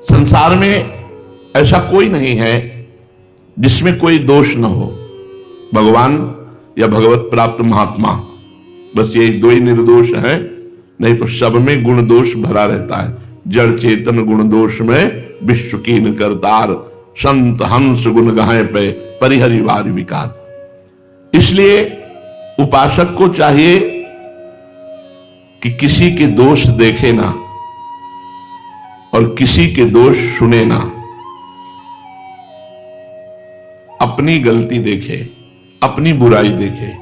संसार में ऐसा कोई नहीं है जिसमें कोई दोष न हो, भगवान या भगवत प्राप्त महात्मा, बस यही दो ही निर्दोष है, नहीं तो सब में गुण दोष भरा रहता है। जड़ चेतन गुण दोष में विश्व कीन करतार, संत हंस गुण गाहे पे परिहरि वार विकार। इसलिए उपासक को चाहिए कि किसी के दोष देखे ना और किसी के दोष सुने ना, अपनी गलती देखे, अपनी बुराई देखे।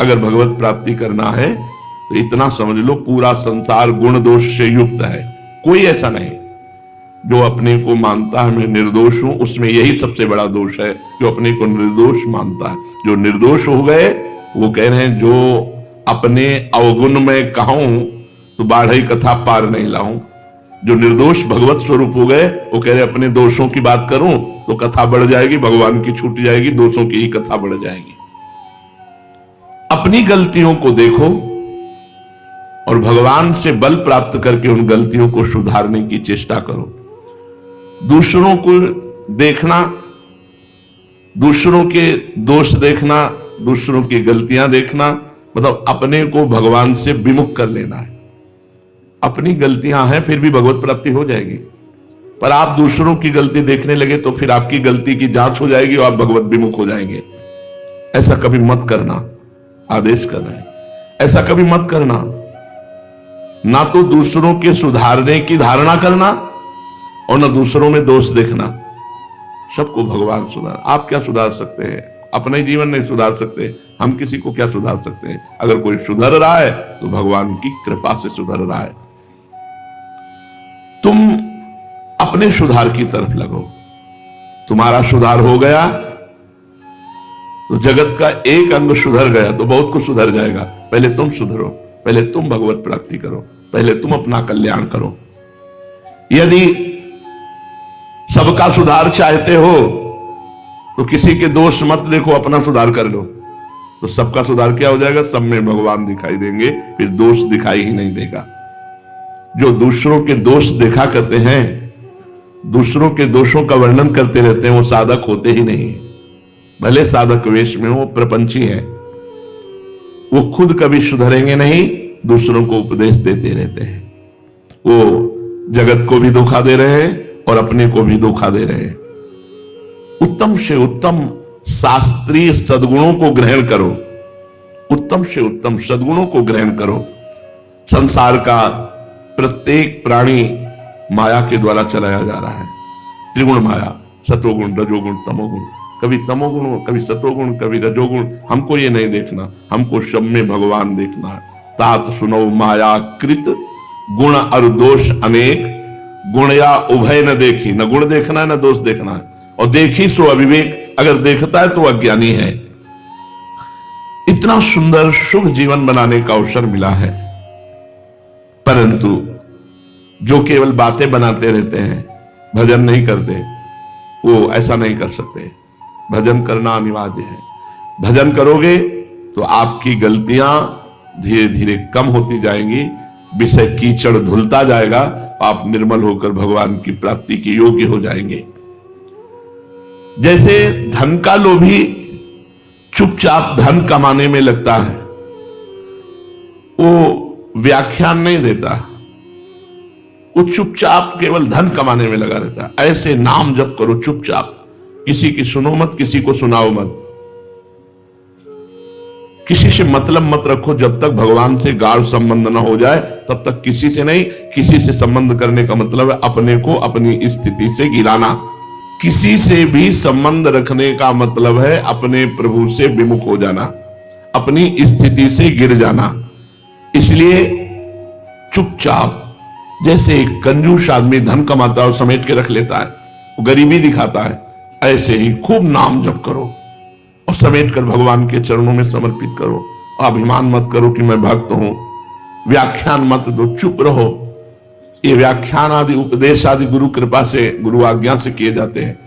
अगर भगवत प्राप्ति करना है तो इतना समझ लो, पूरा संसार गुण दोष से युक्त है। कोई ऐसा नहीं जो अपने को मानता है मैं निर्दोष हूं, उसमें यही सबसे बड़ा दोष है जो अपने को निर्दोष मानता है। जो निर्दोष हो गए वो कह रहे हैं जो अपने अवगुण में कहूं तो बाढ़ई कथा पार नहीं लाऊं। जो निर्दोष भगवत स्वरूप हो गए वो कह रहे अपने दोषों की बात करूं तो कथा बढ़ जाएगी, भगवान की छूट जाएगी, दोषों की ही कथा बढ़ जाएगी। अपनी गलतियों को देखो और भगवान से बल प्राप्त करके उन गलतियों को सुधारने की चेष्टा करो। दूसरों को देखना, दूसरों के दोष देखना, दूसरों की गलतियां देखना, मतलब अपने को भगवान से विमुख कर लेना है। अपनी गलतियां हैं फिर भी भगवत प्राप्ति हो जाएगी, पर आप दूसरों की गलती देखने लगे तो फिर आपकी गलती की जांच हो जाएगी और आप भगवत विमुख हो जाएंगे। ऐसा कभी मत करना, आदेश कर रहे हैं, ऐसा कभी मत करना। ना तो दूसरों के सुधारने की धारणा करना और ना दूसरों में दोष देखना। सबको भगवान सुधार। आप क्या सुधार सकते हैं? अपने जीवन नहीं सुधार सकते, हम किसी को क्या सुधार सकते हैं? अगर कोई सुधर रहा है तो भगवान की कृपा से सुधर रहा है। तुम अपने सुधार की तरफ लगो। तुम्हारा सुधार हो गया तो जगत का एक अंग सुधर गया तो बहुत कुछ सुधर जाएगा। पहले तुम सुधरो, पहले तुम भगवत प्राप्ति करो, पहले तुम अपना कल्याण करो। यदि सबका सुधार चाहते हो तो किसी के दोष मत देखो, अपना सुधार कर लो, तो सबका सुधार क्या हो जाएगा? सब में भगवान दिखाई देंगे, फिर दोष दिखाई ही नहीं देगा। जो दूसरों के दोष देखा करते हैं, दूसरों के दोषों का वर्णन करते रहते हैं, वो साधक होते ही नहीं। भले साधक वेश में वो प्रपंची हैं, वो खुद कभी सुधरेंगे नहीं, दूसरों को उपदेश देते रहते हैं। वो जगत को भी धोखा दे रहे हैं और अपने को भी धोखा दे रहे हैं। उत्तम से उत्तम शास्त्रीय सद्गुणों को ग्रहण करो, उत्तम से उत्तम सद्गुणों को ग्रहण करो। संसार का प्रत्येक प्राणी माया के द्वारा चलाया जा रहा है। त्रिगुण माया, सतोगुण, रजोगुण, तमोगुण, कभी तमोगुण, कभी सतोगुण, कभी रजोगुण। हमको ये नहीं देखना, हमको सब में भगवान देखना है। तात सुनो माया कृत गुण और दोष अनेक, गुण या उभय न देखी। न गुण देखना है न दोष देखना है, और देखी सो अविवेक। अगर देखता है तो अज्ञानी है। इतना सुंदर शुभ जीवन बनाने का अवसर मिला है, परंतु जो केवल बातें बनाते रहते हैं, भजन नहीं करते, वो ऐसा नहीं कर सकते। भजन करना अनिवार्य है। भजन करोगे तो आपकी गलतियां धीरे धीरे कम होती जाएंगी, विषय कीचड़ धुलता जाएगा, आप निर्मल होकर भगवान की प्राप्ति के योग्य हो जाएंगे। जैसे धन का लोभी चुपचाप धन कमाने में लगता है, वो व्याख्यान नहीं देता, वो चुपचाप केवल धन कमाने में लगा रहता है। ऐसे नाम जप करो चुपचाप, किसी की सुनो मत, किसी को सुनाओ मत, किसी से मतलब मत रखो। जब तक भगवान से गाढ़ संबंध न हो जाए तब तक किसी से नहीं। किसी से संबंध करने का मतलब है अपने को अपनी स्थिति से गिराना। किसी से भी संबंध रखने का मतलब है अपने प्रभु से विमुख हो जाना, अपनी स्थिति से गिर जाना। इसलिए चुपचाप, जैसे एक कंजूस आदमी धन कमाता है और समेट के रख लेता है, वो गरीबी दिखाता है, ऐसे ही खूब नाम जप करो और समेट कर भगवान के चरणों में समर्पित करो। अभिमान मत करो कि मैं भक्त हूं, व्याख्यान मत दो, चुप रहो। ये व्याख्यान आदि उपदेश आदि गुरु कृपा से, गुरु आज्ञा से किए जाते हैं,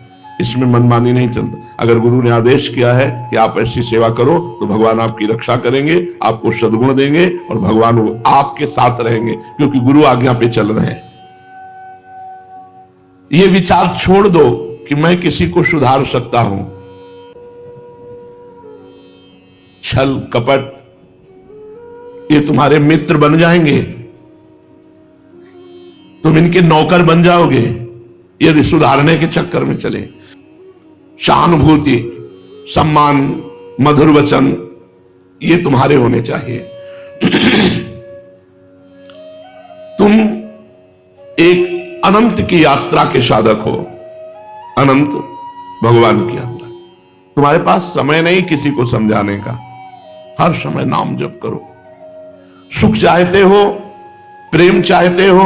इसमें मनमानी नहीं चलता। अगर गुरु ने आदेश किया है कि आप ऐसी सेवा करो तो भगवान आपकी रक्षा करेंगे, आपको सद्गुण देंगे और भगवान वो आपके साथ रहेंगे, क्योंकि गुरु आज्ञा पे चल रहे हैं। ये विचार छोड़ दो कि मैं किसी को सुधार सकता हूं। छल कपट ये तुम्हारे मित्र बन जाएंगे, तुम इनके नौकर बन जाओगे यदि सुधारने के चक्कर में चले। सहानुभूति, सम्मान, मधुर वचन ये तुम्हारे होने चाहिए। तुम एक अनंत की यात्रा के साधक हो, अनंत भगवान की यात्रा। तुम्हारे पास समय नहीं किसी को समझाने का, हर समय नाम जप करो। सुख चाहते हो, प्रेम चाहते हो,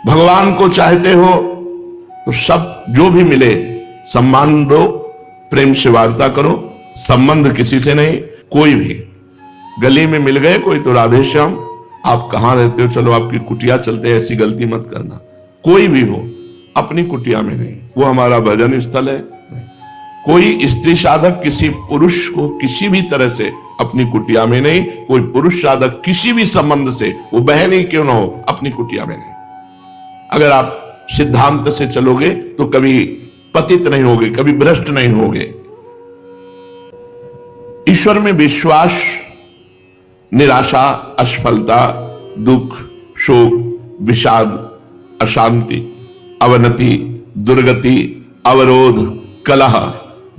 भगवान को चाहते हो, तो सब जो भी मिले सम्मान दो, प्रेम से वार्ता करो। संबंध किसी से नहीं, कोई भी गली में मिल गए कोई तो राधे श्याम, आप कहां रहते हो, चलो आपकी कुटिया चलते, ऐसी गलती मत करना। कोई भी हो, अपनी कुटिया में नहीं, वो हमारा भजन स्थल है। कोई स्त्री साधक किसी पुरुष को किसी भी तरह से अपनी कुटिया में नहीं, कोई पुरुष साधक किसी भी संबंध से, वो बहन ही क्यों ना हो, अपनी कुटिया में नहीं। अगर आप सिद्धांत से चलोगे तो कभी पतित नहीं होगे, कभी भ्रष्ट नहीं होगे। ईश्वर में विश्वास निराशा, असफलता, दुख, शोक, विषाद, अशांति, अवनति, दुर्गति, अवरोध, कलह,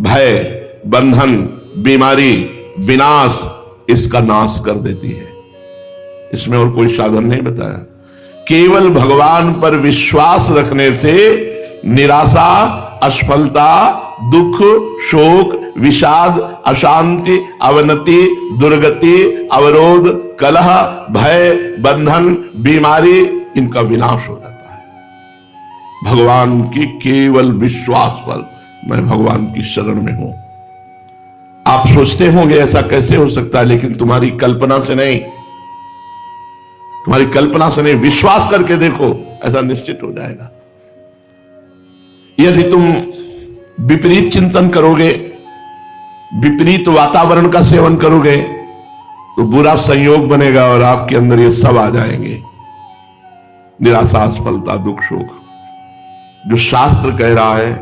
भय, बंधन, बीमारी, विनाश, इसका नाश कर देती है। इसमें और कोई साधन नहीं बताया। केवल भगवान पर विश्वास रखने से निराशा, असफलता, दुख, शोक, विषाद, अशांति, अवनति, दुर्गति, अवरोध, कलह, भय, बंधन, बीमारी, इनका विनाश हो जाता है। भगवान की केवल विश्वास पर, मैं भगवान की शरण में हूं। आप सोचते होंगे ऐसा कैसे हो सकता है, लेकिन तुम्हारी कल्पना से नहीं, तुम्हारी कल्पना से नहीं, विश्वास करके देखो, ऐसा निश्चित हो जाएगा। यदि तुम विपरीत चिंतन करोगे, विपरीत वातावरण का सेवन करोगे, तो बुरा संयोग बनेगा और आपके अंदर ये सब आ जाएंगे। निराशा, असफलता, दुख, शोक। जो शास्त्र कह रहा है,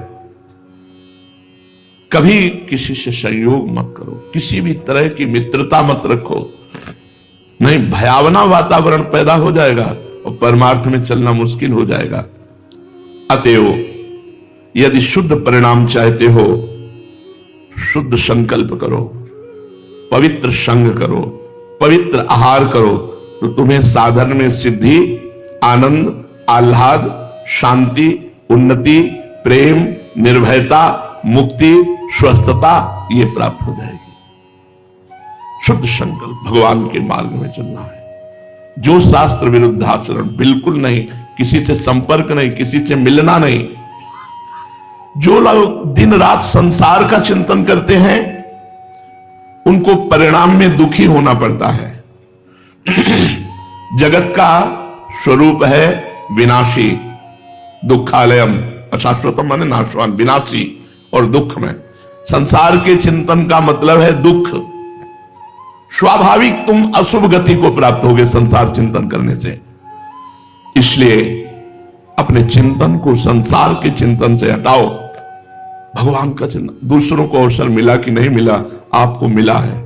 कभी किसी से संयोग मत करो, किसी भी तरह की मित्रता मत रखो, नहीं भयावना वातावरण पैदा हो जाएगा और परमार्थ में चलना मुश्किल हो जाएगा। अतएव यदि शुद्ध परिणाम चाहते हो, शुद्ध संकल्प करो, पवित्र संग करो, पवित्र आहार करो, तो तुम्हें साधन में सिद्धि, आनंद, आह्लाद, शांति, उन्नति, प्रेम, निर्भयता, मुक्ति, स्वस्थता ये प्राप्त हो जाएगी। शुद्ध संकल्प, भगवान के मार्ग में चलना है। जो शास्त्र विरुद्ध आचरण बिल्कुल नहीं, किसी से संपर्क नहीं, किसी से मिलना नहीं। जो लोग दिन रात संसार का चिंतन करते हैं, उनको परिणाम में दुखी होना पड़ता है। जगत का स्वरूप है विनाशी, दुखालयम, अशाश्वतम माने नाशवान, विनाशी और दुख में। संसार के चिंतन का मतलब है दुख। स्वाभाविक तुम अशुभ गति को प्राप्त होगे संसार चिंतन करने से। इसलिए अपने चिंतन को संसार के चिंतन से हटाओ, भगवान का चिंतन। दूसरों को अवसर मिला कि नहीं मिला, आपको मिला है,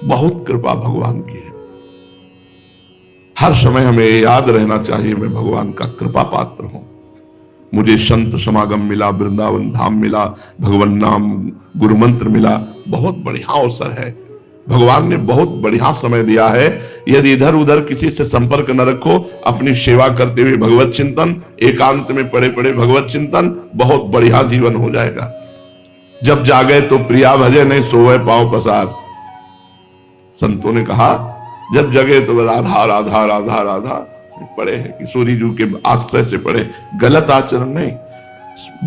बहुत कृपा भगवान की है। हर समय हमें याद रहना चाहिए, मैं भगवान का कृपा पात्र हूं। मुझे संत समागम मिला, वृंदावन धाम मिला, भगवान नाम गुरु मंत्र मिला, बहुत बढ़िया अवसर है। भगवान ने बहुत बढ़िया समय दिया है। यदि इधर उधर किसी से संपर्क न रखो, अपनी सेवा करते हुए भगवत चिंतन, एकांत में पड़े पड़े भगवत चिंतन, बहुत बढ़िया जीवन हो जाएगा। जब जागे तो प्रिया भजे, नहीं सोवे पांव पसार। संतों ने कहा जब जगे तो राधा राधा राधा राधा पढ़े हैं, किशोरी जी के आश्रय से पढ़े। गलत आचरण नहीं,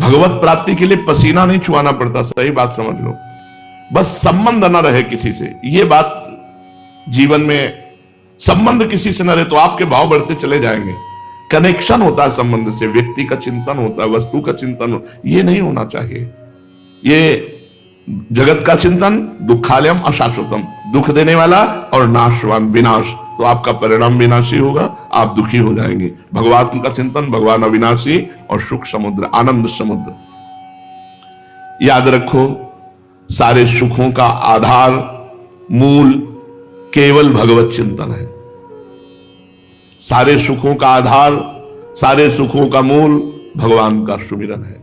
भगवत प्राप्ति के लिए पसीना नहीं छुआना पड़ता, सही बात समझ लो। बस संबंध न रहे किसी से, ये बात जीवन में, संबंध किसी से न रहे तो आपके भाव बढ़ते चले जाएंगे। कनेक्शन होता है संबंध से, व्यक्ति का चिंतन होता है, वस्तु का चिंतन, ये नहीं होना चाहिए। ये जगत का चिंतन दुखालयम अशाश्वतम, दुख देने वाला और नाशवान, विनाश, तो आपका परिणाम विनाशी होगा, आप दुखी हो जाएंगे। भगवान का चिंतन, भगवान अविनाशी और सुख समुद्र, आनंद समुद्र। याद रखो, सारे सुखों का आधार, मूल केवल भगवत चिंतन है। सारे सुखों का आधार, सारे सुखों का मूल भगवान का सुमिरन है।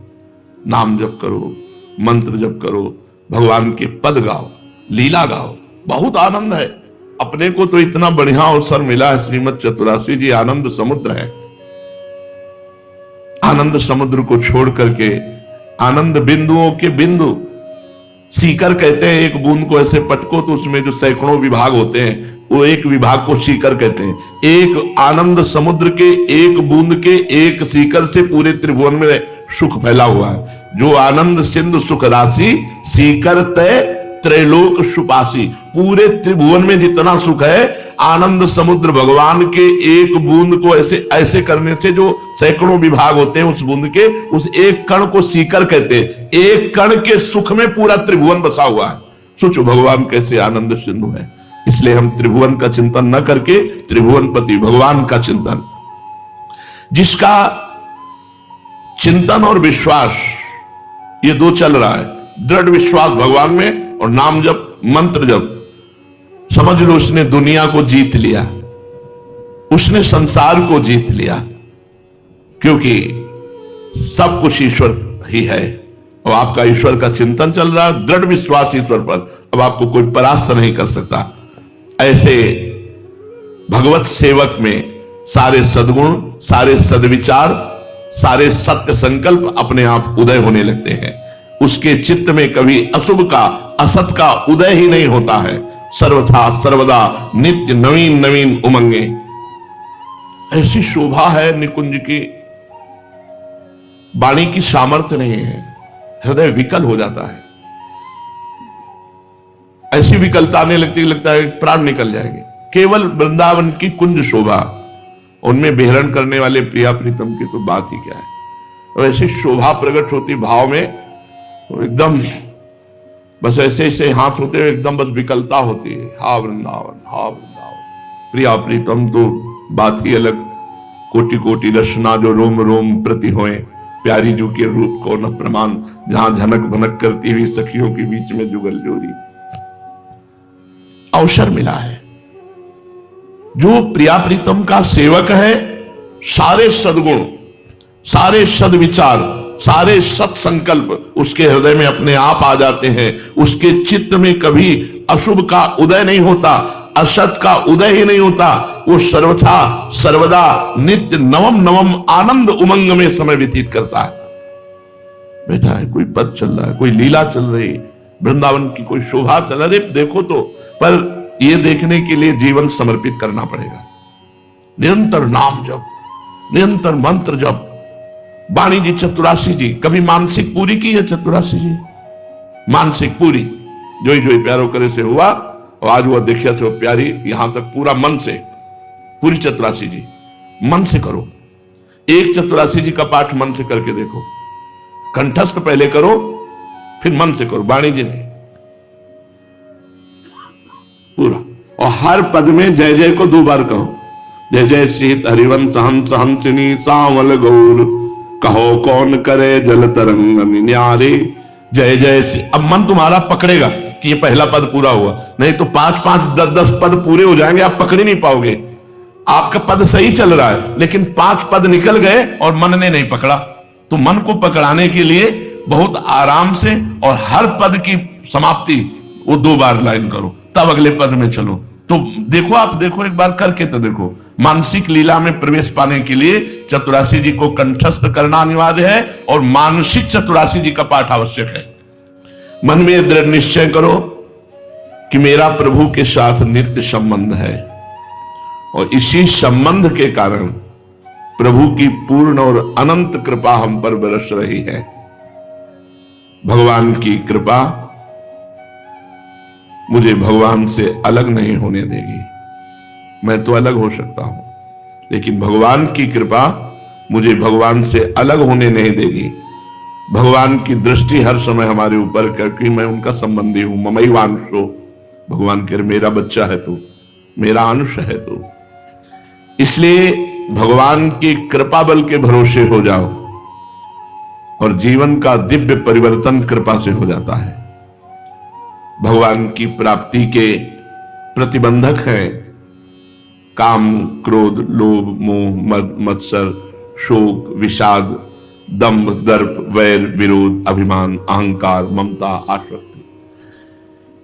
नाम जप करो, मंत्र जप करो, भगवान के पद गाओ, लीला गाओ, बहुत आनंद है। अपने को तो इतना बढ़िया अवसर मिला है, श्रीमद चतुरासी जी आनंद समुद्र है। आनंद समुद्र को छोड़ करके आनंद बिंदुओं के बिंदु, सीकर कहते हैं, एक बूंद को ऐसे पटको तो उसमें जो सैकड़ों विभाग होते हैं, वो एक विभाग को सीकर कहते हैं। एक आनंद समुद्र के एक बूंद के एक सीकर से पूरे त्रिभुवन में सुख फैला हुआ है। जो आनंद सिंधु सुख राशि, सीकर तय त्रैलोक सुपासी। पूरे त्रिभुवन में जितना सुख है, आनंद समुद्र भगवान के एक बूंद को ऐसे ऐसे करने से जो सैकड़ों विभाग होते हैं, उस बूंद के उस एक कण को सीकर कहते हैं। एक कण के सुख में पूरा त्रिभुवन बसा हुआ है। सोचो भगवान कैसे आनंद सिंधु है। इसलिए हम त्रिभुवन का चिंतन न करके त्रिभुवनपति भगवान का चिंतन, जिसका चिंतन और विश्वास ये दो चल रहा है, दृढ़ विश्वास भगवान में और नाम जप, मंत्र जप, समझ लो उसने दुनिया को जीत लिया, उसने संसार को जीत लिया। क्योंकि सब कुछ ईश्वर ही है और आपका ईश्वर का चिंतन चल रहा है, दृढ़ विश्वास ईश्वर पर, अब आपको कोई परास्त नहीं कर सकता। ऐसे भगवत सेवक में सारे सद्गुण, सारे सद्विचार, सारे सत्य संकल्प अपने आप उदय होने लगते हैं। उसके चित्त में कभी अशुभ का, असत का उदय ही नहीं होता है। सर्वथा सर्वदा नित्य नवीन नवीन उमंगे। ऐसी शोभा है निकुंज की, वाणी की सामर्थ्य नहीं है, हृदय विकल हो जाता है। ऐसी विकलता आने लगती, लगता है प्राण निकल जाएंगे। केवल वृंदावन की कुंज शोभा, उनमें विहरण करने वाले प्रिया प्रीतम की तो बात ही क्या है। और ऐसी शोभा प्रकट होती भाव में, एकदम बस ऐसे ऐसे हाथ होते हुए एकदम बस विकलता होती है। हा वृंदावन, हा वृंदावन, प्रिया प्रीतम तो बात ही अलग। कोटि कोटि रचना जो रोम रोम प्रति होए, प्यारी जू के रूप को न प्रमाण, जहां झनक भनक करती हुई सखियों के बीच में जुगल जोरी। अवसर मिला है। जो प्रिया प्रीतम का सेवक है, सारे सद्गुण, सारे सद्विचार, सारे सत्संकल्प उसके हृदय में अपने आप आ जाते हैं। उसके चित्त में कभी अशुभ का उदय नहीं होता, असत का उदय ही नहीं होता। वो सर्वथा सर्वदा नित्य नवम नवम आनंद उमंग में समय व्यतीत करता है। बेटा है, कोई पद चल रहा है, कोई लीला चल रही, वृंदावन की कोई शोभा चल रही, देखो तो, पर ये देखने के लिए जीवन समर्पित करना पड़ेगा। निरंतर नाम जप, निरंतर मंत्र जप। वाणी जी चतुरासी जी कभी मानसिक पूरी की है? चतुरासी जी मानसिक पूरी जो ही प्यारो करे से हुआ, और आज वह देखिए थे प्यारी, यहां तक पूरा मन से, पूरी चतुरासी जी मन से करो। एक चतुरासी जी का पाठ मन से करके देखो, कंठस्थ पहले करो फिर मन से करो। वाणी जी ने पूरा, और हर पद में जय जय को 2 बार कहो। जय जय श्री हरिवंश हंस हंसिनी सांवल गौर, कहो कौन करे जल तरंग न्यारे। जय जय से, अब मन तुम्हारा पकड़ेगा कि ये पहला पद पूरा हुआ, नहीं तो 5-5, 10-10 पद पूरे हो जाएंगे, आप पकड़ ही नहीं पाओगे। आपका पद सही चल रहा है लेकिन 5 पद निकल गए और मन ने नहीं पकड़ा। तो मन को पकड़ाने के लिए बहुत आराम से और हर पद की समाप्ति वो 2 बार लाइन करो, तब अगले पद में चलो। तो देखो, आप देखो, एक बार करके तो देखो। मानसिक लीला में प्रवेश पाने के लिए चतुरासी जी को कंठस्थ करना अनिवार्य है और मानसिक चतुरासी जी का पाठ आवश्यक है। मन में दृढ़ निश्चय करो कि मेरा प्रभु के साथ नित्य संबंध है और इसी संबंध के कारण प्रभु की पूर्ण और अनंत कृपा हम पर बरस रही है। भगवान की कृपा मुझे भगवान से अलग नहीं होने देगी। मैं तो अलग हो सकता हूं लेकिन भगवान की कृपा मुझे भगवान से अलग होने नहीं देगी। भगवान की दृष्टि हर समय हमारे ऊपर, क्योंकि मैं उनका संबंधी हूं। ममई वांशो, भगवान कह रहे मेरा बच्चा है तू, मेरा अंश है तू। इसलिए भगवान की कृपा बल के भरोसे हो जाओ और जीवन का दिव्य परिवर्तन कृपा से हो जाता है। भगवान की प्राप्ति के प्रतिबंधक है काम, क्रोध, लोभ, मोह, मद, मत्सर, शोक, विषाद, दंभ, दर्प, वैर, विरोध, अभिमान, अहंकार, ममता, आसक्ति।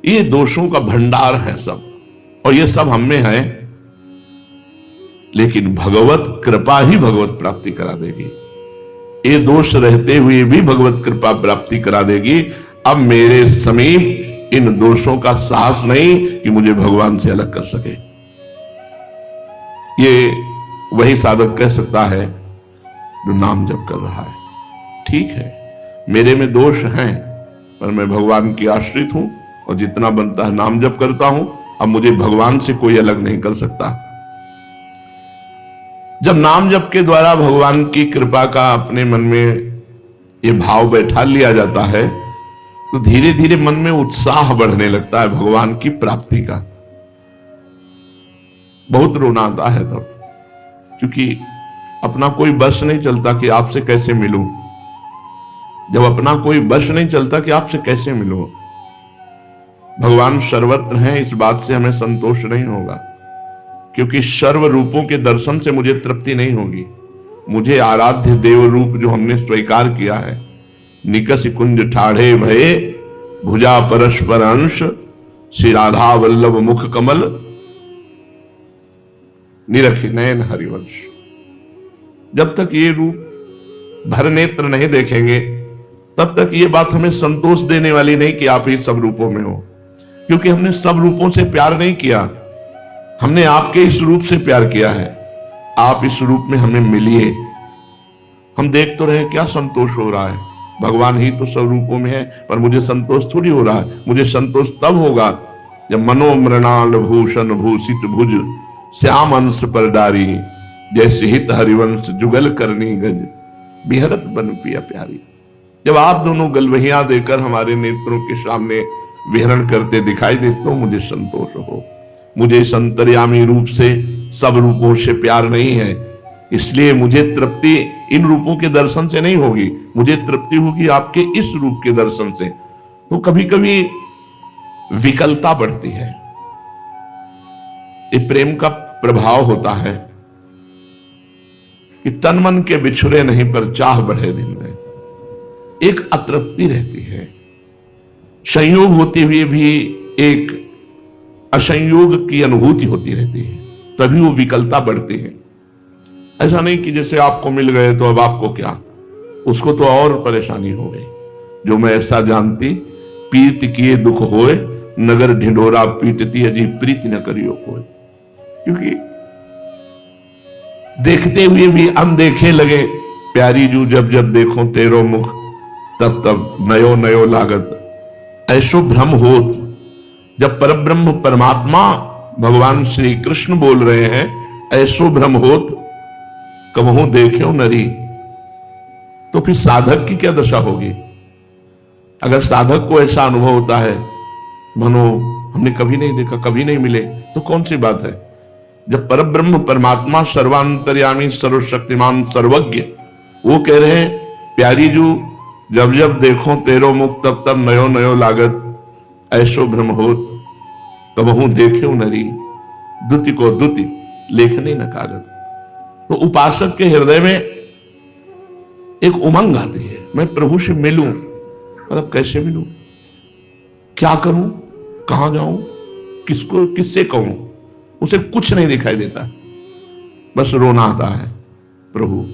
ये दोषों का भंडार है सब, और ये सब हम में है। लेकिन भगवत कृपा ही भगवत प्राप्ति करा देगी। ये दोष रहते हुए भी भगवत कृपा प्राप्ति करा देगी। अब मेरे समीप इन दोषों का साहस नहीं कि मुझे भगवान से अलग कर सके। ये वही साधक कह सकता है जो नाम जप कर रहा है। ठीक है, मेरे में दोष हैं, पर मैं भगवान की आश्रित हूं और जितना बनता है नाम जप करता हूं। अब मुझे भगवान से कोई अलग नहीं कर सकता। जब नाम जप के द्वारा भगवान की कृपा का अपने मन में ये भाव बैठा लिया जाता है तो धीरे धीरे मन में उत्साह बढ़ने लगता है भगवान की प्राप्ति का। बहुत रोना आता है तब, क्योंकि अपना कोई बस नहीं चलता कि आपसे कैसे मिलूं। जब अपना कोई बस नहीं चलता कि आपसे कैसे मिलूं। भगवान सर्वत्र हैं, इस बात से हमें संतोष नहीं होगा, क्योंकि सर्व रूपों के दर्शन से मुझे तृप्ति नहीं होगी। मुझे आराध्य देव रूप जो हमने स्वीकार किया है, निकस कुंज ठाढ़े भये भुजा परस्पर अंश, श्री राधा वल्लभ मुख कमल, निरखि नयन हरिवंश। जब तक ये रूप भर नेत्र नहीं देखेंगे तब तक ये बात हमें संतोष देने वाली नहीं कि आप ही सब रूपों में हो, क्योंकि हमने सब रूपों से प्यार नहीं किया। हमने आपके इस रूप से प्यार किया है। आप इस रूप में हमें मिलिए। हम देख तो रहे क्या संतोष हो रहा है। भगवान ही तो सब रूपों में है, पर मुझे संतोष थोड़ी हो रहा है। मुझे संतोष तब होगा जब मनोमृणाल भूषण भूषित भुज श्याम अंश पर डारी, जैसे हित हरिवंश जुगल करनी गज बिहरत बन पिया प्यारी। जब आप दोनों गलवहियां देकर हमारे नेत्रों के सामने विहरण करते दिखाई देते तो मुझे संतोष हो। मुझे इस अंतर्यामी रूप से सब रूपों से प्यार नहीं है, इसलिए मुझे तृप्ति इन रूपों के दर्शन से नहीं होगी। मुझे तृप्ति होगी आपके इस रूप के दर्शन से। तो कभी कभी विकलता बढ़ती है। ये प्रेम का प्रभाव होता है कि तन मन के बिछुड़े नहीं पर चाह बढ़े दिन में। एक अतृप्ति रहती है, संयोग होते हुए भी एक असंयोग की अनुभूति होती रहती है, तभी वो विकलता बढ़ती है। ऐसा नहीं कि जैसे आपको मिल गए तो अब आपको क्या, उसको तो और परेशानी हो गई। जो मैं ऐसा जानती पीत किए दुख होए, नगर ढिंढोरा पीटती अजी प्रीति न करियो कोई। क्योंकि देखते हुए भी अनदेखे लगे, प्यारी जू जब जब देखो तेरो मुख, तब तब नयो नयो लागत ऐसो भ्रम होत। जब परब्रह्म परमात्मा भगवान श्री कृष्ण बोल रहे हैं, ऐसो भ्रम होत कबहू देख्यो नरी, तो फिर साधक की क्या दशा होगी। अगर साधक को ऐसा अनुभव होता है मानो हमने कभी नहीं देखा, कभी नहीं मिले, तो कौन सी बात है। जब परब्रह्म परमात्मा सर्वांतर्यामी सर्वशक्तिमान सर्वज्ञ वो कह रहे हैं, प्यारी जू जब जब देखो तेरो मुख, तब तब नयो नयो लागत ऐसो भ्रम होत कबहू देखे नरी, दुति को दुति लेखनी न कागत। तो उपासक के हृदय में एक उमंग आती है, मैं प्रभु से मिलूं, पर अब कैसे मिलूं, क्या करूं, कहां जाऊं, किसको किससे कहूं। उसे कुछ नहीं दिखाई देता, बस रोना आता है, प्रभु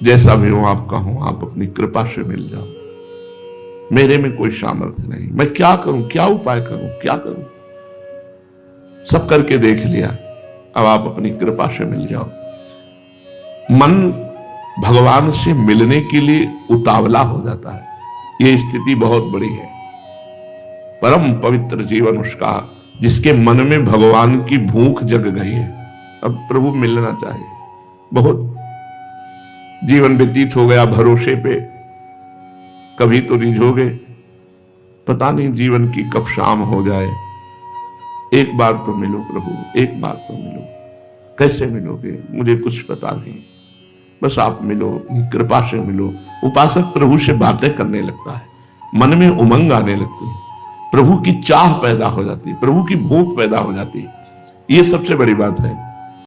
जैसा भी हो आपका हो, आप अपनी कृपा से मिल जाओ। मेरे में कोई सामर्थ्य नहीं, मैं क्या करूं, क्या उपाय करूं, क्या करूं। सब करके देख लिया, अब आप अपनी कृपा से मिल जाओ। मन भगवान से मिलने के लिए उतावला हो जाता है। यह स्थिति बहुत बड़ी है। परम पवित्र जीवन उसका जिसके मन में भगवान की भूख जग गई है, अब प्रभु मिलना चाहिए। बहुत जीवन व्यतीत हो गया भरोसे पे, कभी तो रिझोगे, पता नहीं जीवन की कब शाम हो जाए। एक बार तो मिलो प्रभु, एक बार तो मिलो। कैसे मिलोगे मुझे कुछ पता नहीं, बस आप मिलो, अपनी कृपा से मिलो। उपासक प्रभु से बातें करने लगता है, मन में उमंग आने लगती है, प्रभु की चाह पैदा हो जाती है, प्रभु की भूख पैदा हो जाती है। ये सबसे बड़ी बात है।